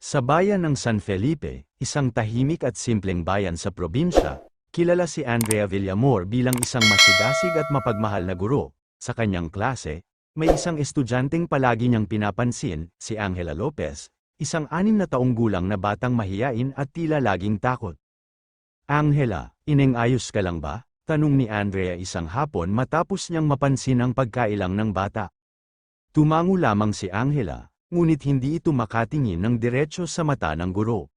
Sa bayan ng San Felipe, isang tahimik at simpleng bayan sa probinsya, kilala si Andrea Villamor bilang isang masigasig at mapagmahal na guro. Sa kanyang klase, may isang estudyanteng palagi niyang pinapansin, si Angela Lopez, isang 6 na taong gulang na batang mahiyain at tila laging takot. Angela, ayos ka lang ba? Tanong ni Andrea isang hapon matapos niyang mapansin ang pagkailang ng bata. Tumango lamang si Angela, ngunit hindi ito makatingin ng diretso sa mata ng guro.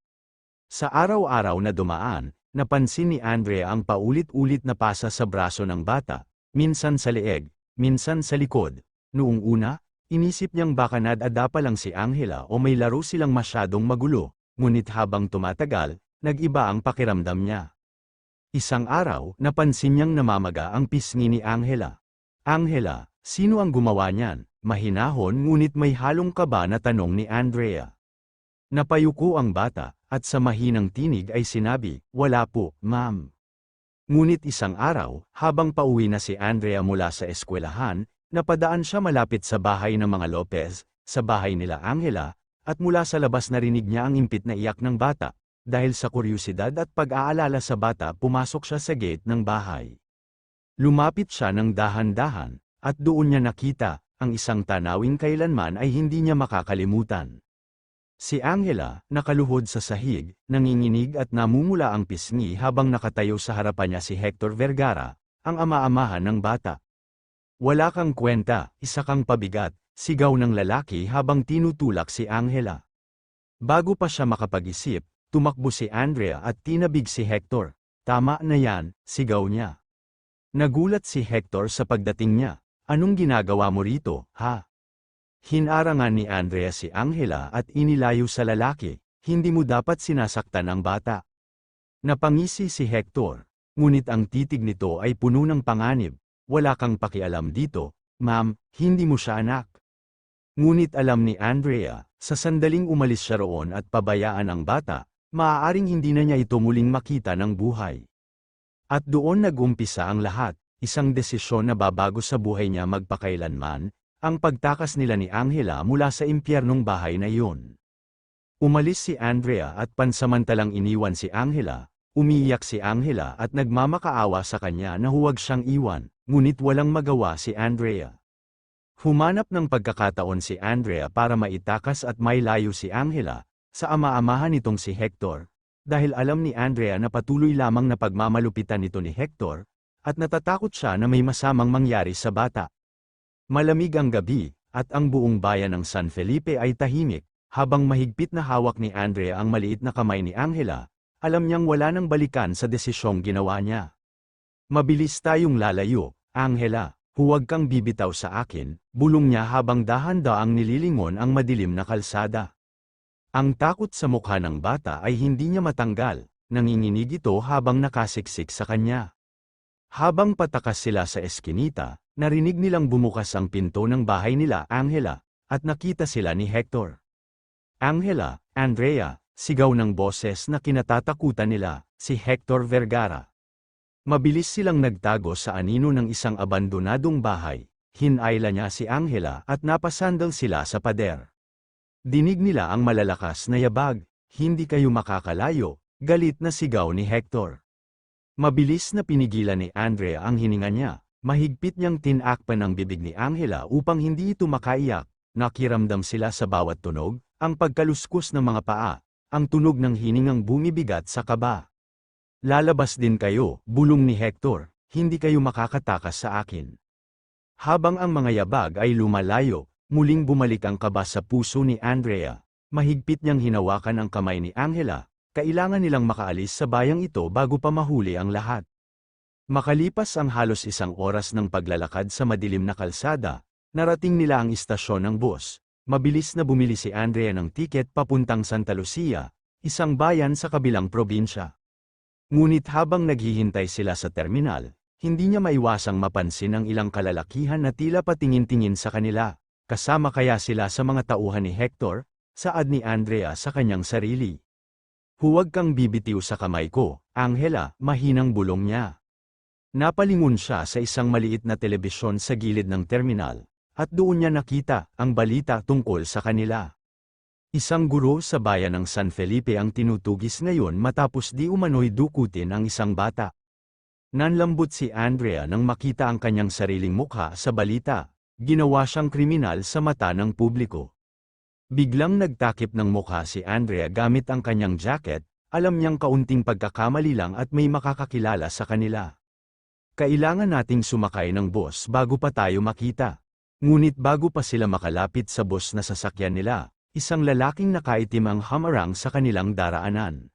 Sa araw-araw na dumaan, napansin ni Andrea ang paulit-ulit na pasa sa braso ng bata, minsan sa leeg, minsan sa likod. Noong una, inisip niyang baka nadadapa lang si Angela o may laro silang masyadong magulo, ngunit habang tumatagal, nag-iba ang pakiramdam niya. Isang araw, napansin niyang namamaga ang pisngi ni Angela. Angela, sino ang gumawa niyan? Mahinahon ngunit may halong kaba na tanong ni Andrea. Napayuko ang bata, at sa mahinang tinig ay sinabi, "Wala po, ma'am." Ngunit isang araw, habang pauwi na si Andrea mula sa eskwelahan, napadaan siya malapit sa bahay ng mga Lopez, sa bahay nila Angela, at mula sa labas narinig niya ang impit na iyak ng bata. Dahil sa kuryusidad at pag-aalala sa bata, pumasok siya sa gate ng bahay. Lumapit siya ng dahan-dahan, at doon niya nakita ang isang tanawing kailanman ay hindi niya makakalimutan. Si Angela, nakaluhod sa sahig, nanginginig at namumula ang pisngi habang nakatayo sa harapan niya si Hector Vergara, ang ama-amahan ng bata. "Wala kang kwenta, isa kang pabigat," sigaw ng lalaki habang tinutulak si Angela. Bago pa siya makapag-isip, tumakbo si Andrea at tinabig si Hector. "Tama na yan," sigaw niya. Nagulat si Hector sa pagdating niya. "Anong ginagawa mo rito, ha?" Hinarangan ni Andrea si Angela at inilayo sa lalaki, "Hindi mo dapat sinasaktan ang bata." Napangisi si Hector, ngunit ang titig nito ay puno ng panganib. "Wala kang pakialam dito, ma'am, hindi mo siya anak." Ngunit alam ni Andrea, sa sandaling umalis siya roon at pabayaan ang bata, maaaring hindi na niya ito muling makita ng buhay. At doon nag-umpisa ang lahat. Isang desisyon na babago sa buhay niya magpakailanman, ang pagtakas nila ni Angela mula sa impyernong bahay na iyon. Umalis si Andrea at pansamantalang iniwan si Angela. Umiiyak si Angela at nagmamakaawa sa kanya na huwag siyang iwan, ngunit walang magawa si Andrea. Humanap ng pagkakataon si Andrea para maitakas at mailayo si Angela sa ama-amahan nitong si Hector, dahil alam ni Andrea na patuloy lamang na pagmamalupitan nito ni Hector, at natatakot siya na may masamang mangyari sa bata. Malamig ang gabi, at ang buong bayan ng San Felipe ay tahimik, habang mahigpit na hawak ni Andrea ang maliit na kamay ni Angela, alam niyang wala nang balikan sa desisyong ginawa niya. "Mabilis tayong lalayo, Angela, huwag kang bibitaw sa akin," bulong niya habang dahan-daang nililingon ang madilim na kalsada. Ang takot sa mukha ng bata ay hindi niya matanggal, nanginginig ito habang nakasiksik sa kanya. Habang patakas sila sa eskinita, narinig nilang bumukas ang pinto ng bahay nila Angela, at nakita sila ni Hector. "Angela, Andrea," sigaw ng boses na kinatatakutan nila, si Hector Vergara. Mabilis silang nagtago sa anino ng isang abandonadong bahay, hinayla niya si Angela at napasandal sila sa pader. Dinig nila ang malalakas na yabag, "Hindi kayo makakalayo," galit na sigaw ni Hector. Mabilis na pinigilan ni Andrea ang hininga niya, mahigpit niyang tinakpan ang bibig ni Angela upang hindi ito makaiyak. Nakiramdam sila sa bawat tunog, ang pagkaluskus ng mga paa, ang tunog ng hiningang bumibigat sa kaba. "Lalabas din kayo," bulong ni Hector, "hindi kayo makakatakas sa akin." Habang ang mga yabag ay lumalayo, muling bumalik ang kaba sa puso ni Andrea. Mahigpit niyang hinawakan ang kamay ni Angela. Kailangan nilang makaalis sa bayang ito bago pa mahuli ang lahat. Makalipas ang halos 1 oras ng paglalakad sa madilim na kalsada, narating nila ang istasyon ng bus. Mabilis na bumili si Andrea ng tiket papuntang Santa Lucia, isang bayan sa kabilang probinsya. Ngunit habang naghihintay sila sa terminal, hindi niya maiwasang mapansin ang ilang kalalakihan na tila patingin-tingin sa kanila. Kasama kaya sila sa mga tauhan ni Hector? Saad ni Andrea sa kanyang sarili. "Huwag kang bibitiw sa kamay ko, Angela," mahinang bulong niya. Napalingon siya sa isang maliit na telebisyon sa gilid ng terminal, at doon niya nakita ang balita tungkol sa kanila. Isang guro sa bayan ng San Felipe ang tinutugis ngayon matapos di umano'y dukutin ang isang bata. Nanlambot si Andrea nang makita ang kanyang sariling mukha sa balita. Ginawa siyang kriminal sa mata ng publiko. Biglang nagtakip ng mukha si Andrea gamit ang kanyang jacket, alam niyang kaunting pagkakamali lang at may makakakilala sa kanila. Kailangan nating sumakay ng bus bago pa tayo makita. Ngunit bago pa sila makalapit sa bus na sasakyan nila, isang lalaking nakaitim ang hamarang sa kanilang daraanan.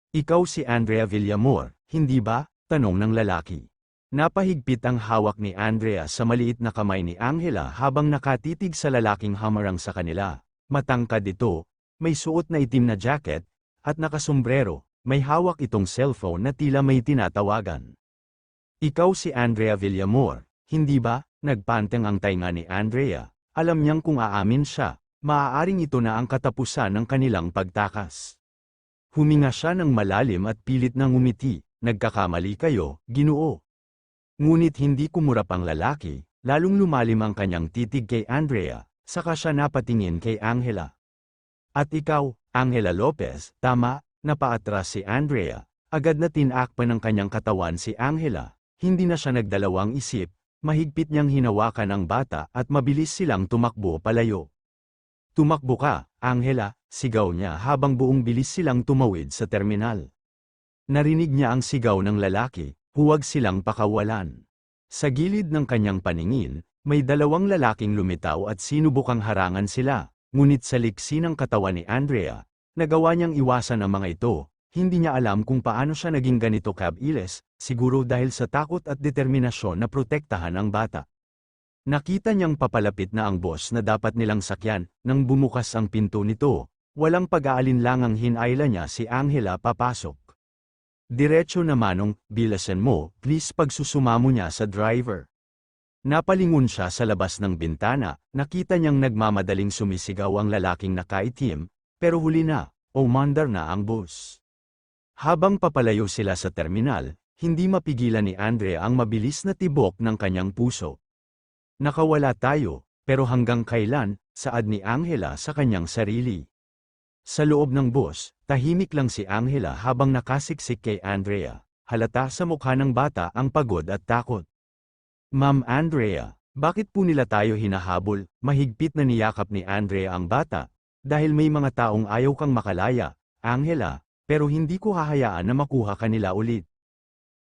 Ikaw si Andrea Villamor, hindi ba? Tanong ng lalaki. Napahigpit ang hawak ni Andrea sa maliit na kamay ni Angela habang nakatitig sa lalaking hamarang sa kanila. Matangkad ito, may suot na itim na jacket, at nakasombrero, may hawak itong cellphone na tila may tinatawagan. Ikaw si Andrea Villamor, hindi ba? Nagpanteng ang tainga ni Andrea. Alam niyang kung aamin siya, maaaring ito na ang katapusan ng kanilang pagtakas. Huminga siya ng malalim at pilit na ngumiti. Nagkakamali kayo, Ginoo. Ngunit hindi kumurap ang lalaki, lalong lumalim ang kanyang titig kay Andrea, saka siya napatingin kay Angela. At ikaw, Angela Lopez, tama, napaatras si Andrea, agad na tinakpan ng kanyang katawan si Angela, hindi na siya nagdalawang isip, mahigpit niyang hinawakan ang bata at mabilis silang tumakbo palayo. Tumakbo ka, Angela, sigaw niya habang buong bilis silang tumawid sa terminal. Narinig niya ang sigaw ng lalaki. Huwag silang pakawalan. Sa gilid ng kanyang paningin, may dalawang lalaking lumitaw at sinubukang harangan sila, ngunit sa liksi ng katawan ni Andrea, nagawa niyang iwasan ang mga ito, hindi niya alam kung paano siya naging ganito kabilis, siguro dahil sa takot at determinasyon na protektahan ang bata. Nakita niyang papalapit na ang bus na dapat nilang sakyan, nang bumukas ang pinto nito, walang pag-aalinlangang hinayla niya si Angela papasok. Diretso na manong, bilasan mo, please pagsusumamo niya sa driver. Napalingon siya sa labas ng bintana, nakita niyang nagmamadaling sumisigaw ang lalaking nakaitim, pero huli na, umandar na ang bus. Habang papalayo sila sa terminal, hindi mapigilan ni Andrea ang mabilis na tibok ng kanyang puso. Nakawala tayo, pero hanggang kailan, saad ni Angela sa kanyang sarili. Sa loob ng bus, tahimik lang si Angela habang nakasiksik kay Andrea. Halata sa mukha ng bata ang pagod at takot. Ma'am Andrea, bakit po nila tayo hinahabol? Mahigpit na niyakap ni Andrea ang bata. Dahil may mga taong ayaw kang makalaya, Angela, pero hindi ko hahayaan na makuha kanila ulit.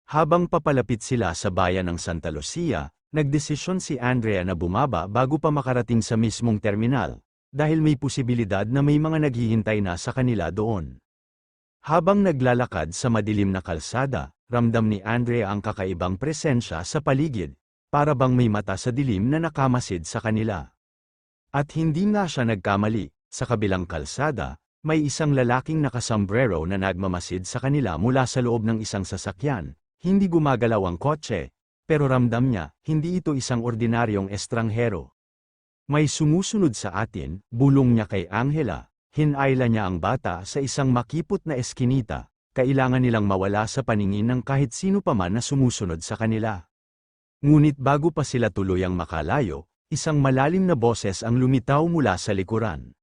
Habang papalapit sila sa bayan ng Santa Lucia, nagdesisyon si Andrea na bumaba bago pa makarating sa mismong terminal. Dahil may posibilidad na may mga naghihintay na sa kanila doon. Habang naglalakad sa madilim na kalsada, ramdam ni Andrea ang kakaibang presensya sa paligid, para bang may mata sa dilim na nakamasid sa kanila. At hindi nga siya nagkamali, sa kabilang kalsada, may isang lalaking nakasombrero na nagmamasid sa kanila mula sa loob ng isang sasakyan, hindi gumagalaw ang kotse, pero ramdam niya, hindi ito isang ordinaryong estranghero. May sumusunod sa atin, bulong niya kay Angela, hinayla niya ang bata sa isang makipot na eskinita, kailangan nilang mawala sa paningin ng kahit sino pa man na sumusunod sa kanila. Ngunit bago pa sila tuluyang makalayo, isang malalim na boses ang lumitaw mula sa likuran.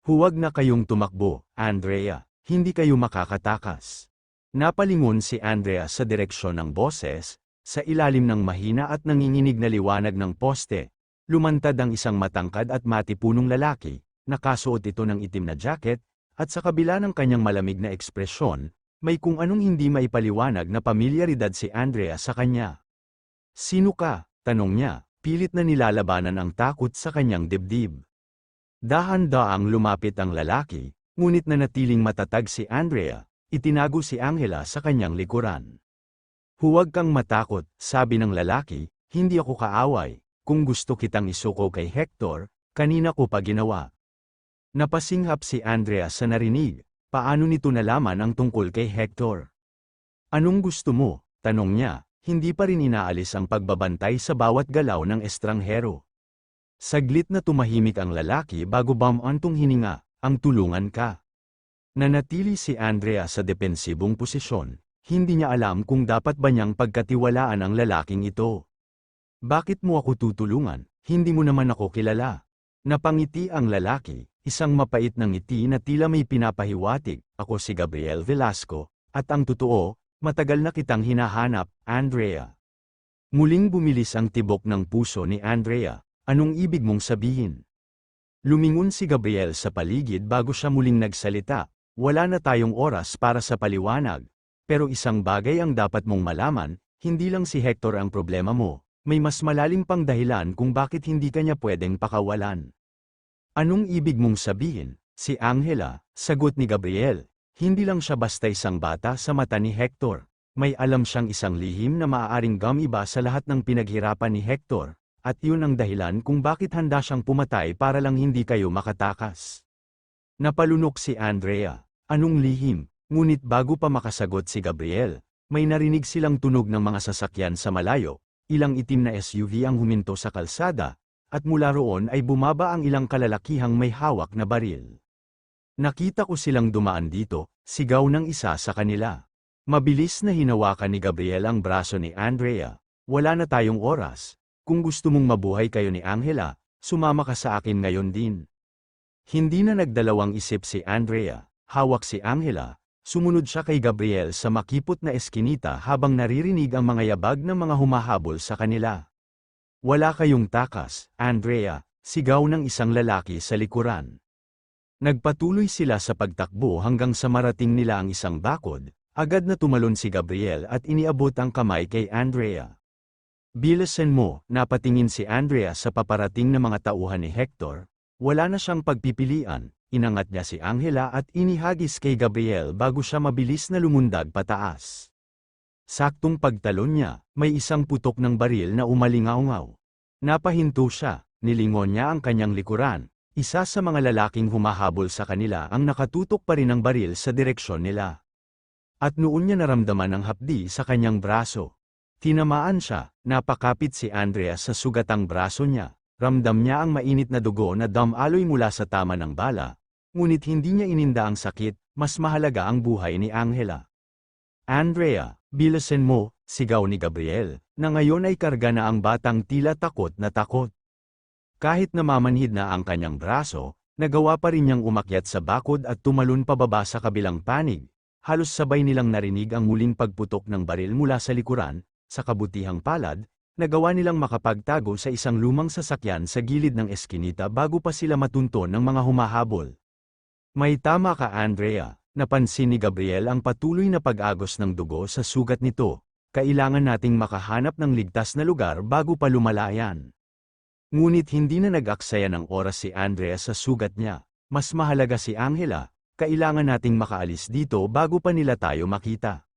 Huwag na kayong tumakbo, Andrea, hindi kayo makakatakas. Napalingon si Andrea sa direksyon ng boses, sa ilalim ng mahina at nanginginig na liwanag ng poste. Lumantad ang isang matangkad at matipunong lalaki, nakasuot ito ng itim na jacket, at sa kabila ng kanyang malamig na ekspresyon, may kung anong hindi maipaliwanag na pamilyaridad si Andrea sa kanya. Sino ka? Tanong niya, pilit na nilalabanan ang takot sa kanyang dibdib. Dahan-daang lumapit ang lalaki, ngunit nanatiling matatag si Andrea, itinago si Angela sa kanyang likuran. Huwag kang matakot, sabi ng lalaki, hindi ako kaaway. Kung gusto kitang isuko kay Hector, kanina ko pa ginawa. Napasinghap si Andrea sa narinig, paano nito nalaman ang tungkol kay Hector? Anong gusto mo? Tanong niya, hindi pa rin inaalis ang pagbabantay sa bawat galaw ng estranghero. Saglit na tumahimik ang lalaki bago bumantong hininga, ang tulungan ka. Nanatili si Andrea sa depensibong posisyon, hindi niya alam kung dapat ba niyang pagkatiwalaan ang lalaking ito. Bakit mo ako tutulungan? Hindi mo naman ako kilala. Napangiti ang lalaki, isang mapait na ngiti na tila may pinapahiwatig. Ako si Gabriel Velasco, at ang totoo, matagal na kitang hinahanap, Andrea. Muling bumilis ang tibok ng puso ni Andrea. Anong ibig mong sabihin? Lumingon si Gabriel sa paligid bago siya muling nagsalita. Wala na tayong oras para sa paliwanag. Pero isang bagay ang dapat mong malaman, hindi lang si Hector ang problema mo. May mas malalim pang dahilan kung bakit hindi kanya pwedeng pakawalan. Anong ibig mong sabihin? Si Angela, sagot ni Gabriel. Hindi lang siya basta isang bata sa mata ni Hector. May alam siyang isang lihim na maaaring gumiba sa lahat ng pinaghirapan ni Hector. At yun ang dahilan kung bakit handa siyang pumatay para lang hindi kayo makatakas. Napalunok si Andrea. Anong lihim? Ngunit bago pa makasagot si Gabriel, may narinig silang tunog ng mga sasakyan sa malayo. Ilang itim na SUV ang huminto sa kalsada, at mula roon ay bumaba ang ilang kalalakihang may hawak na baril. Nakita ko silang dumaan dito, sigaw ng isa sa kanila. Mabilis na hinawakan ni Gabriel ang braso ni Andrea. Wala na tayong oras. Kung gusto mong mabuhay kayo ni Angela, sumama ka sa akin ngayon din. Hindi na nagdalawang isip si Andrea. Hawak si Angela. Sumunod siya kay Gabriel sa makipot na eskinita habang naririnig ang mga yabag ng mga humahabol sa kanila. Wala kayong takas, Andrea, sigaw ng isang lalaki sa likuran. Nagpatuloy sila sa pagtakbo hanggang sa marating nila ang isang bakod. Agad na tumalon si Gabriel at iniabot ang kamay kay Andrea. Bilisan mo, napatingin si Andrea sa paparating na mga tauhan ni Hector. Wala na siyang pagpipilian. Inangat niya si Angela at inihagis kay Gabriel bago siya mabilis na lumundag pataas. Saktong pagtalon niya, may isang putok ng baril na umalingaungaw. Napahinto siya, nilingon niya ang kanyang likuran. Isa sa mga lalaking humahabol sa kanila ang nakatutok pa rin ng baril sa direksyon nila. At noon niya naramdaman ang hapdi sa kanyang braso. Tinamaan siya, napakapit si Andrea sa sugatang braso niya. Ramdam niya ang mainit na dugo na damaloy mula sa tama ng bala. Ngunit hindi niya ininda ang sakit, mas mahalaga ang buhay ni Angela. Andrea, bilisan mo, sigaw ni Gabriel, na ngayon ay karga na ang batang tila takot na takot. Kahit namamanhid na ang kanyang braso, nagawa pa rin niyang umakyat sa bakod at tumalon pababa sa kabilang panig. Halos sabay nilang narinig ang muling pagputok ng baril mula sa likuran. Sa kabutihang palad, nagawa nilang makapagtago sa isang lumang sasakyan sa gilid ng eskinita bago pa sila matunton ng mga humahabol. May tama ka, Andrea, napansin ni Gabriel ang patuloy na pag-agos ng dugo sa sugat nito. Kailangan nating makahanap ng ligtas na lugar bago pa lumalayan. Ngunit hindi na nag-aksaya ng oras si Andrea sa sugat niya. Mas mahalaga si Angela, kailangan nating makaalis dito bago pa nila tayo makita.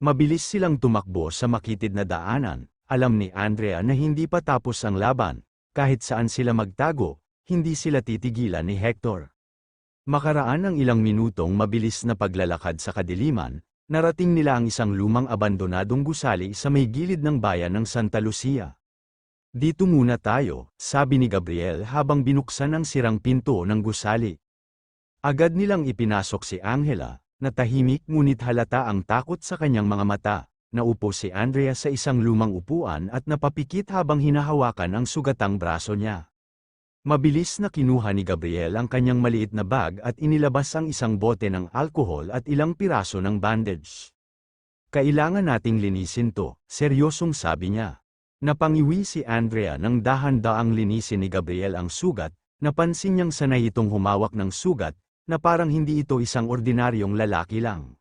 Mabilis silang tumakbo sa makitid na daanan. Alam ni Andrea na hindi pa tapos ang laban. Kahit saan sila magtago, hindi sila titigilan ni Hector. Makaraan ang ilang minutong mabilis na paglalakad sa kadiliman, narating nila ang isang lumang abandonadong gusali sa may gilid ng bayan ng Santa Lucia. Dito muna tayo, sabi ni Gabriel habang binuksan ang sirang pinto ng gusali. Agad nilang ipinasok si Angela, na tahimik ngunit halata ang takot sa kanyang mga mata. Naupo si Andrea sa isang lumang upuan at napapikit habang hinahawakan ang sugatang braso niya. Mabilis na kinuha ni Gabriel ang kanyang maliit na bag at inilabas ang isang bote ng alkohol at ilang piraso ng bandage. Kailangan nating linisin to, seryosong sabi niya. Napangiwi si Andrea nang dahan-daang linisin ni Gabriel ang sugat, napansin niyang sanay itong humawak ng sugat, na parang hindi ito isang ordinaryong lalaki lang.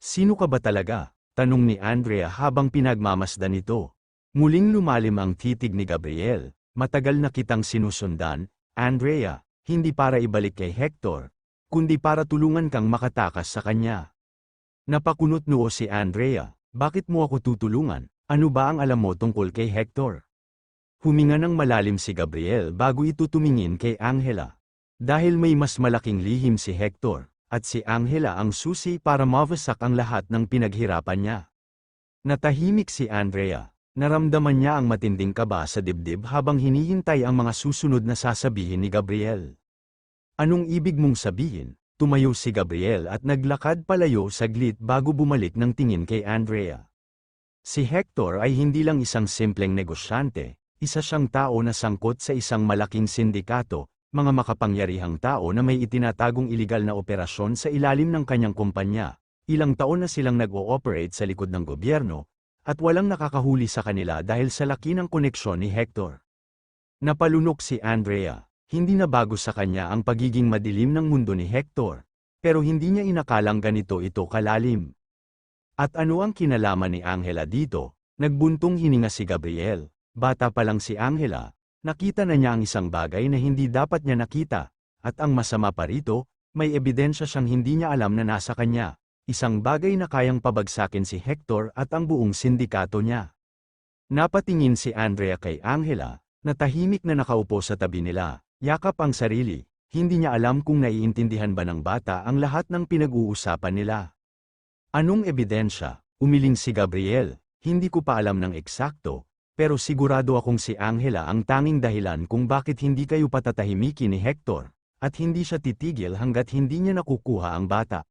Sino ka ba talaga? Tanong ni Andrea habang pinagmamasdan ito. Muling lumalim ang titig ni Gabriel. Matagal na kitang sinusundan, Andrea, hindi para ibalik kay Hector, kundi para tulungan kang makatakas sa kanya. Napakunot noo si Andrea, bakit mo ako tutulungan? Ano ba ang alam mo tungkol kay Hector? Huminga ng malalim si Gabriel bago ito tumingin kay Angela. Dahil may mas malaking lihim si Hector, at si Angela ang susi para mawasak ang lahat ng pinaghirapan niya. Natahimik si Andrea. Naramdaman niya ang matinding kaba sa dibdib habang hinihintay ang mga susunod na sasabihin ni Gabriel. Anong ibig mong sabihin? Tumayo si Gabriel at naglakad palayo saglit bago bumalik ng tingin kay Andrea. Si Hector ay hindi lang isang simpleng negosyante, isa siyang tao na sangkot sa isang malaking sindikato, mga makapangyarihang tao na may itinatagong iligal na operasyon sa ilalim ng kanyang kumpanya. Ilang taon na silang nag-ooperate sa likod ng gobyerno, at walang nakakahuli sa kanila dahil sa laki ng koneksyon ni Hector. Napalunok si Andrea. Hindi na bago sa kanya ang pagiging madilim ng mundo ni Hector, pero hindi niya inakalang ganito ito kalalim. At ano ang kinalaman ni Angela dito? Nagbuntong hininga si Gabriel. Bata pa lang si Angela, nakita na niya ang isang bagay na hindi dapat niya nakita, at ang masama pa rito, may ebidensya siyang hindi niya alam na nasa kanya, isang bagay na kayang pabagsakin si Hector at ang buong sindikato niya. Napatingin si Andrea kay Angela, na tahimik na nakaupo sa tabi nila, yakap ang sarili, hindi niya alam kung naiintindihan ba ng bata ang lahat ng pinag-uusapan nila. Anong ebidensya? Umiling si Gabriel. Hindi ko pa alam ng eksakto, pero sigurado akong si Angela ang tanging dahilan kung bakit hindi kayo patatahimikin ni Hector, at hindi siya titigil hanggat hindi niya nakukuha ang bata.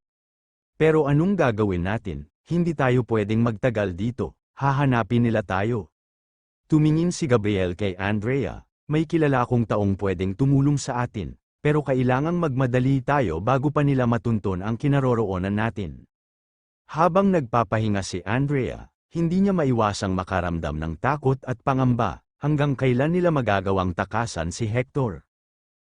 Pero anong gagawin natin? Hindi tayo pwedeng magtagal dito, hahanapin nila tayo. Tumingin si Gabriel kay Andrea, may kilala akong taong pwedeng tumulong sa atin, pero kailangang magmadali tayo bago pa nila matunton ang kinaroroonan natin. Habang nagpapahinga si Andrea, hindi niya maiwasang makaramdam ng takot at pangamba, hanggang kailan nila magagawang takasan si Hector.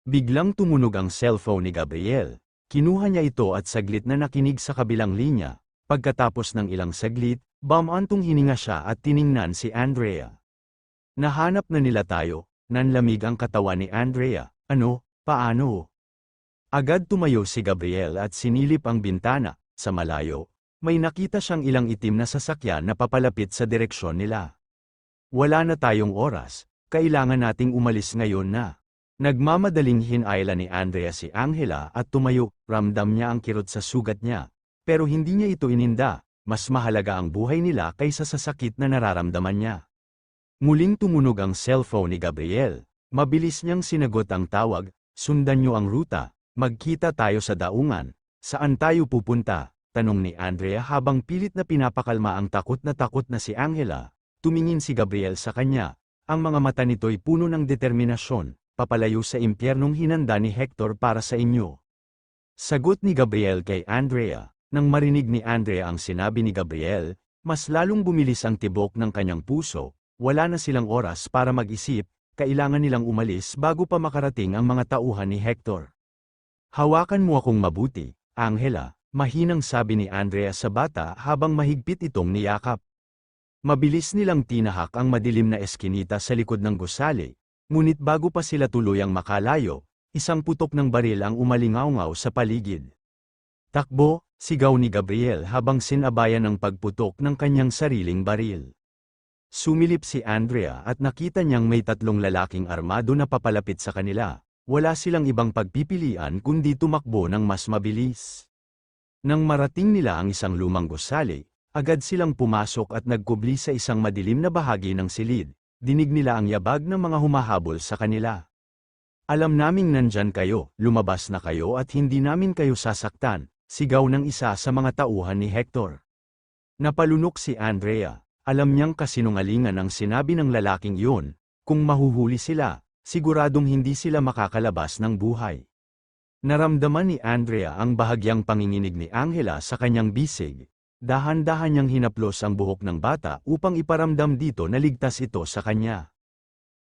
Biglang tumunog ang cellphone ni Gabriel, kinuha niya ito at saglit na nakinig sa kabilang linya, pagkatapos ng ilang saglit, bumantong hininga siya at tiningnan si Andrea. Nahanap na nila tayo, nanlamig ang katawan ni Andrea, ano, paano? Agad tumayo si Gabriel at sinilip ang bintana, sa malayo. May nakita siyang ilang itim na sasakyan na papalapit sa direksyon nila. Wala na tayong oras, kailangan nating umalis ngayon na. Nagmamadaling hinayla ni Andrea si Angela at tumayo, ramdam niya ang kirot sa sugat niya. Pero hindi niya ito ininda, mas mahalaga ang buhay nila kaysa sa sakit na nararamdaman niya. Muling tumunog ang cellphone ni Gabriel, mabilis niyang sinagot ang tawag, sundan niyo ang ruta, magkita tayo sa daungan, saan tayo pupunta? Tanong ni Andrea habang pilit na pinapakalma ang takot na si Angela. Tumingin si Gabriel sa kanya, ang mga mata nito'y puno ng determinasyon, papalayo sa impyernong hinanda ni Hector para sa inyo. Sagot ni Gabriel kay Andrea. Nang marinig ni Andrea ang sinabi ni Gabriel, mas lalong bumilis ang tibok ng kanyang puso, wala na silang oras para mag-isip, kailangan nilang umalis bago pa makarating ang mga tauhan ni Hector. Hawakan mo akong mabuti, Angela. Mahinang sabi ni Andrea sa bata habang mahigpit itong niyakap. Mabilis nilang tinahak ang madilim na eskinita sa likod ng gusali, ngunit bago pa sila tuluyang makalayo, isang putok ng baril ang umalingaw-ngaw sa paligid. Takbo, sigaw ni Gabriel habang sinabayan ng pagputok ng kanyang sariling baril. Sumilip si Andrea at nakita niyang may tatlong lalaking armado na papalapit sa kanila. Wala silang ibang pagpipilian kundi tumakbo ng mas mabilis. Nang marating nila ang isang lumang gusali, agad silang pumasok at nagkubli sa isang madilim na bahagi ng silid. Dinig nila ang yabag ng mga humahabol sa kanila. Alam naming nandyan kayo, lumabas na kayo at hindi namin kayo sasaktan, sigaw ng isa sa mga tauhan ni Hector. Napalunok si Andrea, alam niyang kasinungalingan ang sinabi ng lalaking yun, kung mahuhuli sila, siguradong hindi sila makakalabas ng buhay. Naramdaman ni Andrea ang bahagyang panginginig ni Angela sa kanyang bisig. Dahan-dahan niyang hinaplos ang buhok ng bata upang iparamdam dito na ligtas ito sa kanya.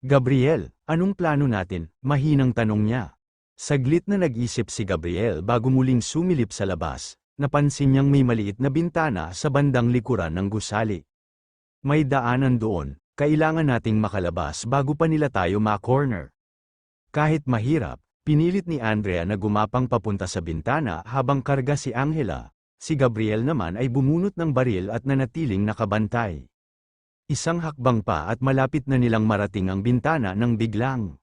Gabriel, anong plano natin? Mahinang tanong niya. Saglit na nag-isip si Gabriel bago muling sumilip sa labas, napansin niyang may maliit na bintana sa bandang likuran ng gusali. May daanan doon, kailangan nating makalabas bago pa nila tayo ma-corner. Kahit mahirap, pinilit ni Andrea na gumapang papunta sa bintana habang karga si Angela. Si Gabriel naman ay bumunot ng baril at nanatiling nakabantay. Isang hakbang pa at malapit na nilang marating ang bintana nang biglang.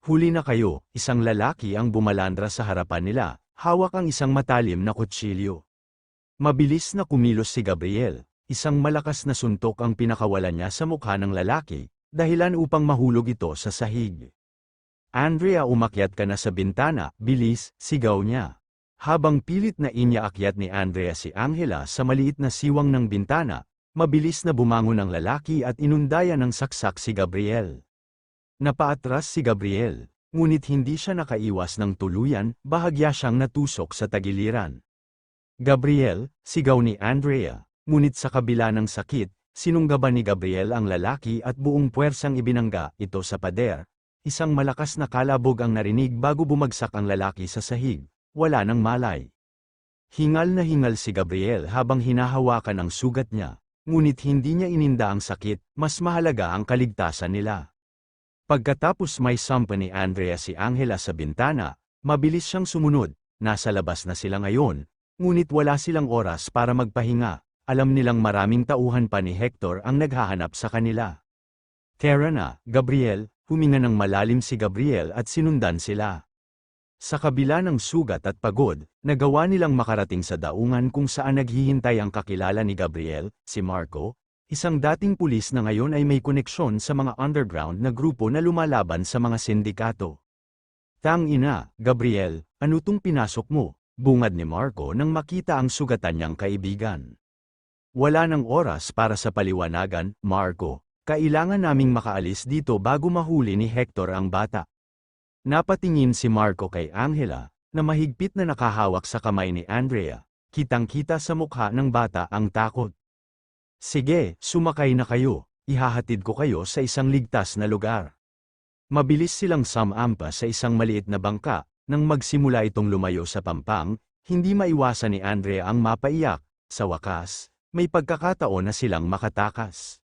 Huli na kayo, isang lalaki ang bumalandra sa harapan nila, hawak ang isang matalim na kutsilyo. Mabilis na kumilos si Gabriel, isang malakas na suntok ang pinakawalan niya sa mukha ng lalaki, dahilan upang mahulog ito sa sahig. Andrea, umakyat ka na sa bintana, bilis, sigaw niya. Habang pilit na inyaakyat ni Andrea si Angela sa maliit na siwang ng bintana, mabilis na bumangon ang lalaki at inundayan ng saksak si Gabriel. Napaatras si Gabriel, ngunit hindi siya nakaiwas ng tuluyan, bahagya siyang natusok sa tagiliran. Gabriel, sigaw ni Andrea, ngunit sa kabila ng sakit, sinunggaban ni Gabriel ang lalaki at buong puwersang ibinangga ito sa pader. Isang malakas na kalabog ang narinig bago bumagsak ang lalaki sa sahig, wala nang malay. Hingal na hingal si Gabriel habang hinahawakan ang sugat niya, ngunit hindi niya ininda ang sakit, mas mahalaga ang kaligtasan nila. Pagkatapos may sampa ni Andrea si Angela sa bintana, mabilis siyang sumunod, nasa labas na sila ngayon, ngunit wala silang oras para magpahinga, alam nilang maraming tauhan pa ni Hector ang naghahanap sa kanila. Tara na, Gabriel, huminga ng malalim si Gabriel at sinundan sila. Sa kabila ng sugat at pagod, nagawa nilang makarating sa daungan kung saan naghihintay ang kakilala ni Gabriel, si Marco, isang dating pulis na ngayon ay may koneksyon sa mga underground na grupo na lumalaban sa mga sindikato. Tangina, Gabriel, ano tong pinasok mo? Bungad ni Marco nang makita ang sugatan niyang kaibigan. Wala nang oras para sa paliwanagan, Marco. Kailangan naming makaalis dito bago mahuli ni Hector ang bata. Napatingin si Marco kay Angela, na mahigpit na nakahawak sa kamay ni Andrea, kitang-kita sa mukha ng bata ang takot. Sige, sumakay na kayo, ihahatid ko kayo sa isang ligtas na lugar. Mabilis silang sumampa sa isang maliit na bangka, nang magsimula itong lumayo sa pampang, hindi maiwasan ni Andrea ang mapaiyak, sa wakas, may pagkakataon na silang makatakas.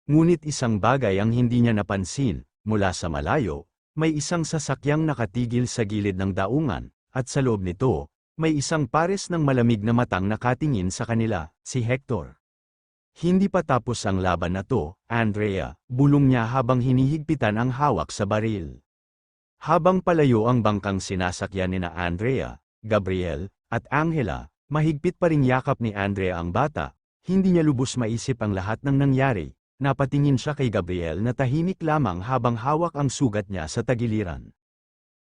Ngunit isang bagay ang hindi niya napansin, mula sa malayo, may isang sasakyang nakatigil sa gilid ng daungan, at sa loob nito, may isang pares ng malamig na matang nakatingin sa kanila, si Hector. Hindi pa tapos ang laban na to, Andrea, bulong niya habang hinihigpitan ang hawak sa baril. Habang palayo ang bangkang sinasakyan ni Andrea, Gabriel, at Angela, mahigpit pa ring yakap ni Andrea ang bata, hindi niya lubos maisip ang lahat ng nangyari. Napatingin siya kay Gabriel na tahimik lamang habang hawak ang sugat niya sa tagiliran.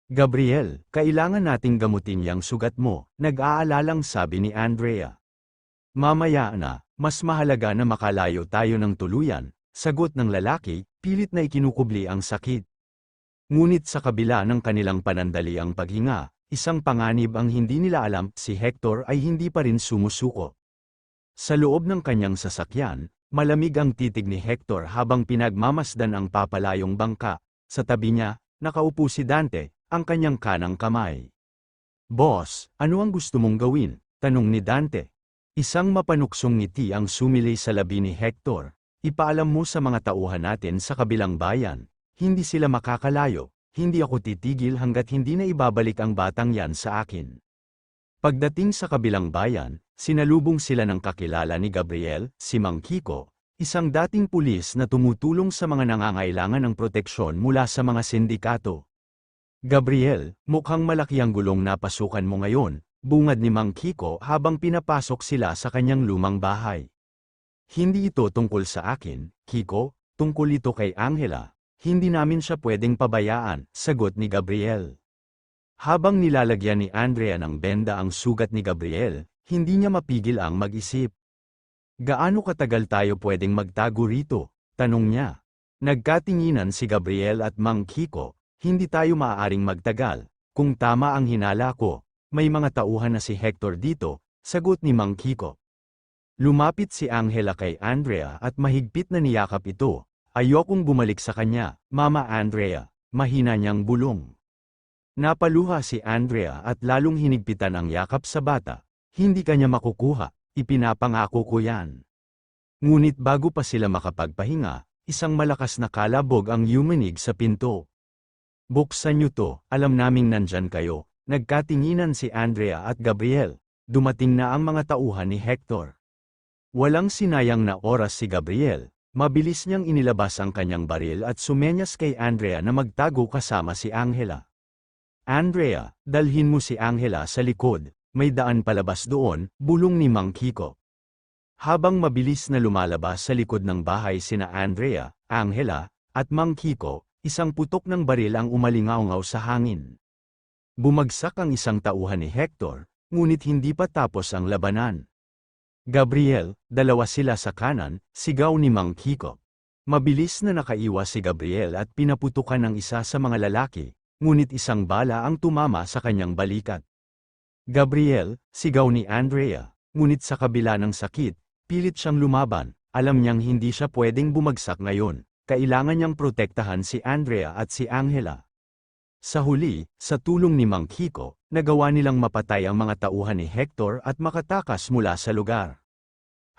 Gabriel, kailangan nating gamutin yang sugat mo, nag-aalalang sabi ni Andrea. Mamaya na, mas mahalaga na makalayo tayo ng tuluyan, sagot ng lalaki, pilit na ikinukubli ang sakit. Ngunit sa kabila ng kanilang panandaliang paghinga, isang panganib ang hindi nila alam, si Hector ay hindi pa rin sumusuko. Sa loob ng kanyang sasakyan, malamig ang titig ni Hector habang pinagmamasdan ang papalayong bangka. Sa tabi niya, nakaupo si Dante, ang kanyang kanang kamay. Boss, ano ang gusto mong gawin? Tanong ni Dante. Isang mapanuksong ngiti ang sumili sa labi ni Hector. Ipaalam mo sa mga tauhan natin sa kabilang bayan. Hindi sila makakalayo, hindi ako titigil hanggat hindi na ibabalik ang batang yan sa akin. Pagdating sa kabilang bayan, sinalubong sila ng kakilala ni Gabriel, si Mang Kiko, isang dating pulis na tumutulong sa mga nangangailangan ng proteksyon mula sa mga sindikato. Gabriel, mukhang malaki ang gulong na pasukan mo ngayon, bungad ni Mang Kiko habang pinapasok sila sa kanyang lumang bahay. Hindi ito tungkol sa akin, Kiko, tungkol ito kay Angela, hindi namin siya pwedeng pabayaan, sagot ni Gabriel. Habang nilalagyan ni Andrea ng benda ang sugat ni Gabriel, hindi niya mapigil ang mag-isip. Gaano katagal tayo pwedeng magtago rito? Tanong niya. Nagkatinginan si Gabriel at Mang Kiko, hindi tayo maaaring magtagal. Kung tama ang hinala ko, may mga tauhan na si Hector dito, sagot ni Mang Kiko. Lumapit si Angela kay Andrea at mahigpit na niyakap ito. Ayokong bumalik sa kanya, Mama Andrea, mahina niyang bulong. Napaluha si Andrea at lalong hinigpitan ang yakap sa bata. Hindi kanya makukuha, ipinapangako ko yan. Ngunit bago pa sila makapagpahinga, isang malakas na kalabog ang yumanig sa pinto. Buksan niyo to, alam naming nandyan kayo. Nagkatinginan si Andrea at Gabriel. Dumating na ang mga tauhan ni Hector. Walang sinayang na oras si Gabriel. Mabilis niyang inilabas ang kanyang baril at sumenyas kay Andrea na magtago kasama si Angela. Andrea, dalhin mo si Angela sa likod, may daan palabas doon, bulong ni Mang Kiko. Habang mabilis na lumalabas sa likod ng bahay sina Andrea, Angela, at Mang Kiko, isang putok ng baril ang umalingaw-ngaw sa hangin. Bumagsak ang isang tauhan ni Hector, ngunit hindi pa tapos ang labanan. Gabriel, dalawa sila sa kanan, sigaw ni Mang Kiko. Mabilis na nakaiwas si Gabriel at pinaputukan ng isa sa mga lalaki, ngunit isang bala ang tumama sa kanyang balikat. Gabriel, sigaw ni Andrea, ngunit sa kabila ng sakit, pilit siyang lumaban, alam niyang hindi siya pwedeng bumagsak ngayon, kailangan niyang protektahan si Andrea at si Angela. Sa huli, sa tulong ni Mang Kiko, nagawa nilang mapatay ang mga tauhan ni Hector at makatakas mula sa lugar.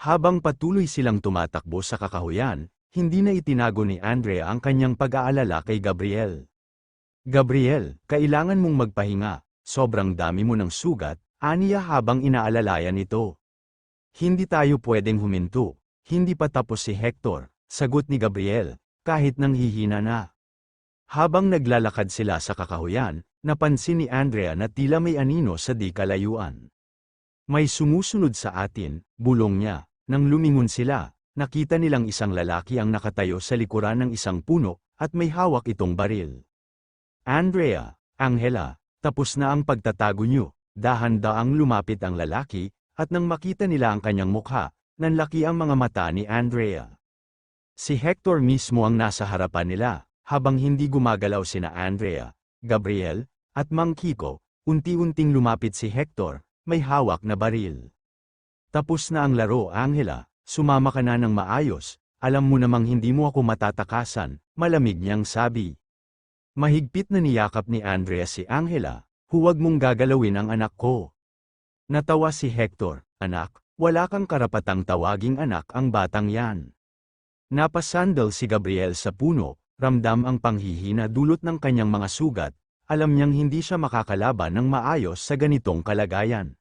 Habang patuloy silang tumatakbo sa kakahuyan, hindi na itinago ni Andrea ang kanyang pag-aalala kay Gabriel. Gabriel, kailangan mong magpahinga, sobrang dami mo ng sugat, aniya habang inaalalayan ito. Hindi tayo pwedeng huminto, hindi pa tapos si Hector, sagot ni Gabriel, kahit nanghihina na. Habang naglalakad sila sa kakahuyan, napansin ni Andrea na tila may anino sa di kalayuan. May sumusunod sa atin, bulong niya. Nang lumingon sila, nakita nilang isang lalaki ang nakatayo sa likuran ng isang puno, at may hawak itong baril. Andrea, Angela, tapos na ang pagtatago niyo, dahan-daang lumapit ang lalaki, at nang makita nila ang kanyang mukha, nanlaki ang mga mata ni Andrea. Si Hector mismo ang nasa harapan nila. Habang hindi gumagalaw sina Andrea, Gabriel, at Mang Kiko, unti-unting lumapit si Hector, may hawak na baril. Tapos na ang laro, Angela, sumama ka na ng maayos, alam mo namang hindi mo ako matatakasan, malamig niyang sabi. Mahigpit na niyakap ni Andrea si Angela, huwag mong gagalawin ang anak ko. Natawa si Hector, anak, wala kang karapatang tawaging anak ang batang yan. Napasandal si Gabriel sa puno. Ramdam ang panghihina dulot ng kanyang mga sugat, alam niyang hindi siya makakalaban ng maayos sa ganitong kalagayan.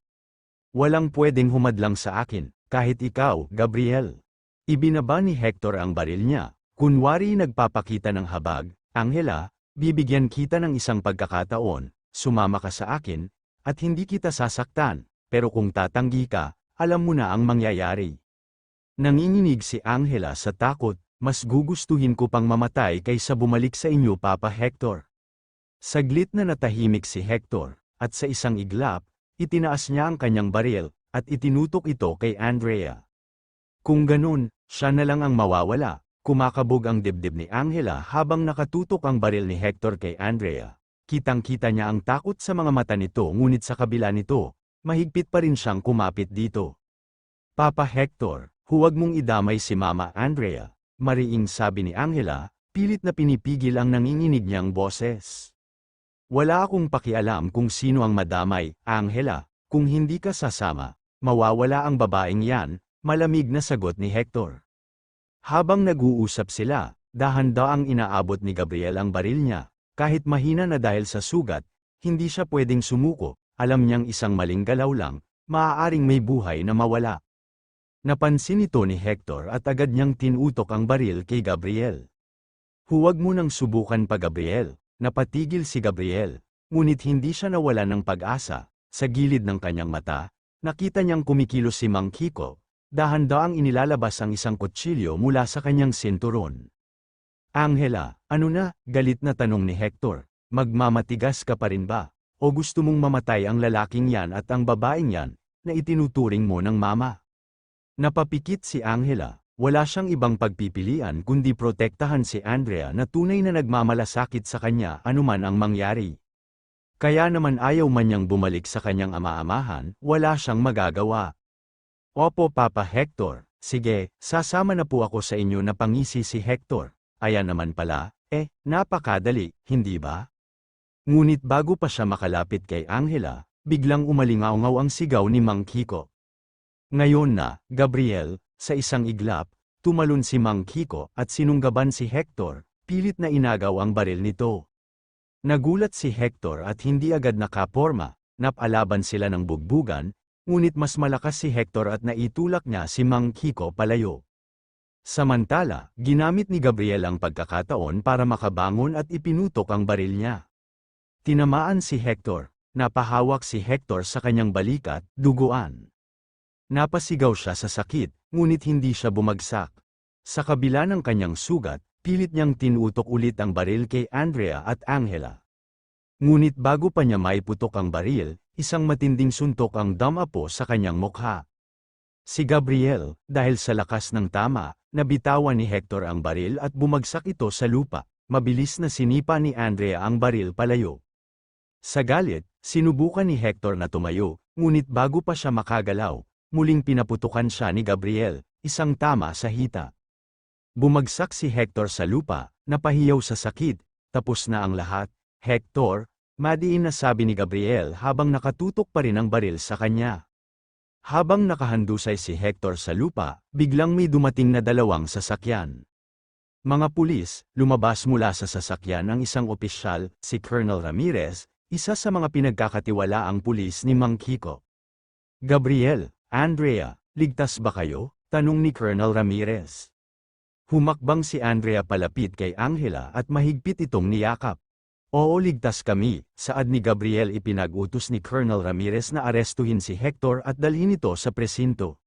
Walang pwedeng humadlang sa akin, kahit ikaw, Gabriel. Ibinaba ni Hector ang baril niya, kunwari nagpapakita ng habag, Angela, bibigyan kita ng isang pagkakataon, sumama ka sa akin, at hindi kita sasaktan, pero kung tatanggi ka, alam mo na ang mangyayari. Nanginginig si Angela sa takot. Mas gugustuhin ko pang mamatay kaysa bumalik sa inyo, Papa Hector. Saglit na natahimik si Hector, at sa isang iglap, itinaas niya ang kanyang baril, at itinutok ito kay Andrea. Kung ganun, siya na lang ang mawawala, kumakabog ang dibdib ni Angela habang nakatutok ang baril ni Hector kay Andrea. Kitang-kita niya ang takot sa mga mata nito, ngunit sa kabila nito, mahigpit pa rin siyang kumapit dito. Papa Hector, huwag mong idamay si Mama Andrea. Mariing sabi ni Angela, pilit na pinipigil ang nanginginig niyang boses. Wala akong pakialam kung sino ang madamay, Angela, kung hindi ka sasama, mawawala ang babaeng yan, malamig na sagot ni Hector. Habang nag-uusap sila, dahan-daang inaabot ni Gabriel ang baril niya, kahit mahina na dahil sa sugat, hindi siya pwedeng sumuko, alam niyang isang maling galaw lang, maaaring may buhay na mawala. Napansin ito ni Hector at agad niyang tinutok ang baril kay Gabriel. Huwag mo nang subukan pa, Gabriel, napatigil si Gabriel, ngunit hindi siya nawala ng pag-asa, sa gilid ng kanyang mata, nakita niyang kumikilos si Mang Kiko, dahan-daang inilalabas ang isang kutsilyo mula sa kanyang sinturon. Angela, ano na? Galit na tanong ni Hector, magmamatigas ka pa rin ba? O gusto mong mamatay ang lalaking yan at ang babaeng yan, na itinuturing mo ng mama? Napapikit si Angela, wala siyang ibang pagpipilian kundi protektahan si Andrea na tunay na nagmamalasakit sa kanya anuman ang mangyari. Kaya naman ayaw man niyang bumalik sa kanyang ama-amahan, wala siyang magagawa. Opo, Papa Hector, sige, sasama na po ako sa inyo, na pangisi si Hector. Ayan naman pala, napakadali, hindi ba? Ngunit bago pa siya makalapit kay Angela, biglang umalingaw-ngaw ang sigaw ni Mang Kiko. Ngayon na, Gabriel, sa isang iglap, tumalon si Mang Kiko at sinunggaban si Hector, pilit na inagaw ang baril nito. Nagulat si Hector at hindi agad nakaporma, napalaban sila ng bugbugan, ngunit mas malakas si Hector at naitulak niya si Mang Kiko palayo. Samantala, ginamit ni Gabriel ang pagkakataon para makabangon at ipinutok ang baril niya. Tinamaan si Hector, napahawak si Hector sa kanyang balikat, duguan. Napasigaw siya sa sakit, ngunit hindi siya bumagsak. Sa kabila ng kanyang sugat, pilit niyang tinutok ulit ang baril kay Andrea at Angela. Ngunit bago pa niya maiputok ang baril, isang matinding suntok ang damapo sa kanyang mukha. Si Gabriel, dahil sa lakas ng tama, nabitawan ni Hector ang baril at bumagsak ito sa lupa, mabilis na sinipa ni Andrea ang baril palayo. Sa galit, sinubukan ni Hector na tumayo, ngunit bago pa siya makagalaw, muling pinaputukan siya ni Gabriel, isang tama sa hita. Bumagsak si Hector sa lupa, napahiyaw sa sakit, tapos na ang lahat. Hector, madiin na sabi ni Gabriel habang nakatutok pa rin ang baril sa kanya. Habang nakahandusay si Hector sa lupa, biglang may dumating na dalawang sasakyan. Mga pulis, lumabas mula sa sasakyan ang isang opisyal, si Colonel Ramirez, isa sa mga pinagkakatiwalaang pulis ni Mang Kiko. Gabriel, Andrea, ligtas ba kayo? Tanong ni Colonel Ramirez. Humakbang si Andrea palapit kay Angela at mahigpit itong niyakap. Oo, ligtas kami, saad ni Gabriel. Ipinag-utos ni Colonel Ramirez na arestuhin si Hector at dalhin ito sa presinto.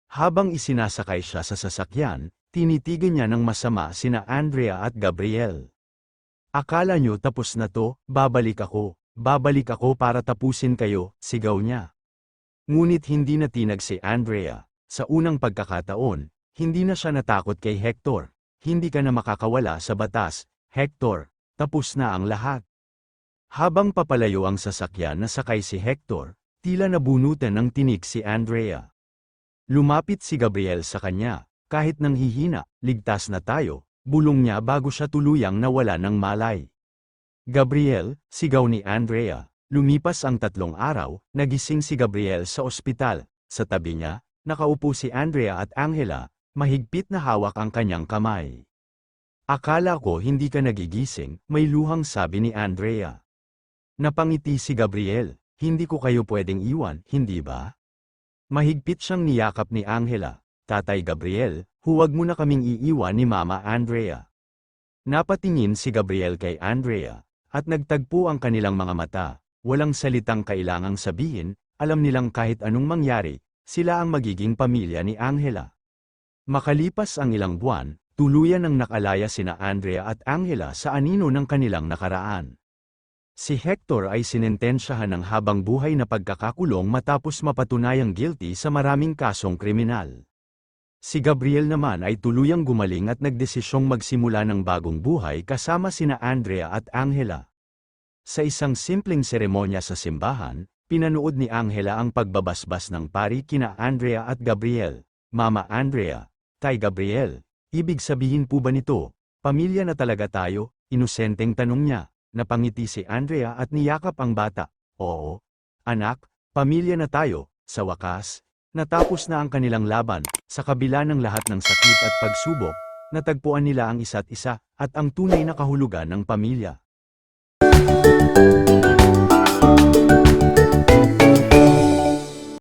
Habang isinasakay siya sa sasakyan, tinitigan niya ng masama sina Andrea at Gabriel. Akala nyo tapos na to? Babalik ako para tapusin kayo, sigaw niya. Ngunit hindi natinag si Andrea. Sa unang pagkakataon, hindi na siya natakot kay Hector. Hindi ka na makakawala sa batas, Hector, tapos na ang lahat. Habang papalayo ang sasakyan na sakay si Hector, tila nabunutan ng tinik si Andrea. Lumapit si Gabriel sa kanya, kahit nang hihina, ligtas na tayo, bulong niya bago siya tuluyang nawala ng malay. Gabriel, sigaw ni Andrea. Lumipas ang 3 araw, nagising si Gabriel sa ospital. Sa tabi niya, nakaupo si Andrea at Angela, mahigpit na hawak ang kanyang kamay. Akala ko hindi ka nagigising, may luhang sabi ni Andrea. Napangiti si Gabriel, hindi ko kayo pwedeng iwan, hindi ba? Mahigpit siyang niyakap ni Angela. Tatay Gabriel, huwag mo na kaming iiwan ni Mama Andrea. Napatingin si Gabriel kay Andrea, at nagtagpo ang kanilang mga mata. Walang salitang kailangang sabihin, alam nilang kahit anong mangyari, sila ang magiging pamilya ni Angela. Makalipas ang ilang buwan, tuluyan ang nakalaya sina Andrea at Angela sa anino ng kanilang nakaraan. Si Hector ay sinentensyahan ng habang buhay na pagkakakulong matapos mapatunayang guilty sa maraming kasong kriminal. Si Gabriel naman ay tuluyang gumaling at nagdesisyong magsimula ng bagong buhay kasama sina Andrea at Angela. Sa isang simpleng seremonya sa simbahan, pinanood ni Angela ang pagbabasbas ng pari kina Andrea at Gabriel. Mama Andrea, Tay Gabriel, ibig sabihin po ba nito, pamilya na talaga tayo? Inosenteng tanong niya. Napangiti si Andrea at niyakap ang bata. Oo, anak, pamilya na tayo. Sa wakas, natapos na ang kanilang laban. Sa kabila ng lahat ng sakit at pagsubok, natagpuan nila ang isa't isa, at ang tunay na kahulugan ng pamilya.